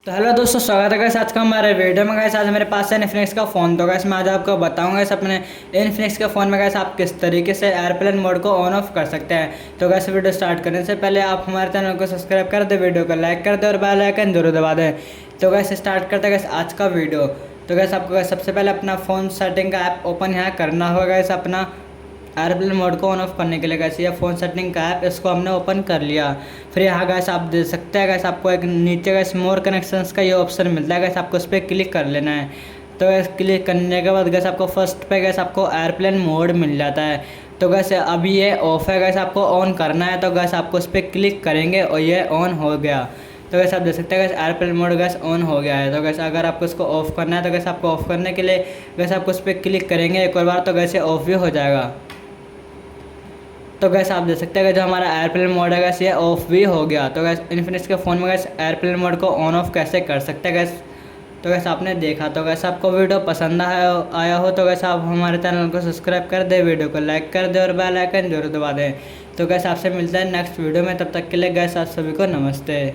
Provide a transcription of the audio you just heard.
तो हेलो दोस्तों, स्वागत है गाइस आज का हमारे वीडियो में। गाइस आज मेरे पास है इन्फिनिक्स का फ़ोन। तो गाइस मैं आज आपको बताऊंगा गाइस अपने इन्फिनिक्स के फ़ोन में गाइस आप किस तरीके से एयरप्लेन मोड को ऑन ऑफ कर सकते हैं। तो गाइस वीडियो स्टार्ट करने से पहले आप हमारे चैनल को सब्सक्राइब कर दें, वीडियो को लाइक कर दें और बेल आइकन जरूर दबा दें। तो गाइस स्टार्ट करते हैं गाइस आज का वीडियो। तो गाइस आपको गाइस सबसे पहले अपना फ़ोन सेटिंग का ऐप ओपन यहाँ करना होगा। गाइस अपना एयरप्लेन मोड को ऑन ऑफ करने के लिए गैस ये फ़ोन सेटिंग का ऐप इसको हमने ओपन कर लिया। फिर यहाँ गैस आप देख सकते हैं गैस आपको एक नीचे गैस मोर कनेक्शंस का ये ऑप्शन मिलता है। गैस आपको उस पर क्लिक कर लेना है। तो गैस क्लिक करने के बाद गैस आपको फर्स्ट पे गैस आपको एयरप्लेन मोड मिल जाता है। तो गैस अभी ये ऑफ है, गैस आपको ऑन करना है। तो गैस आपको उस पर क्लिक करेंगे और ये ऑन हो गया। तो गैस आप देख सकते हैं gas airplane mode gas on हो गया है। तो गैस अगर आपको इसको ऑफ़ करना है तो गैस आपको ऑफ़ करने के लिए गैस आपको उस पर क्लिक करेंगे एक और बार, तो गैस ये ऑफ भी हो जाएगा। तो गैस आप देख सकते हैं कि जो हमारा एयरप्लेन मोड है गैस ये ऑफ भी हो गया। तो गैस इन्फिनिक्स के फ़ोन में गैस एयरप्लेन मोड को ऑन ऑफ कैसे कर सकते हैं गैस। तो गैस आपने देखा। तो गैस आपको वीडियो पसंद आया हो तो गैस आप हमारे चैनल को सब्सक्राइब कर दें, वीडियो को लाइक कर दें और बेल आइकन जरूर दबा दें। तो गैस आपसे मिलता है नेक्स्ट वीडियो में, तब तक के लिए गैस आप सभी को नमस्ते।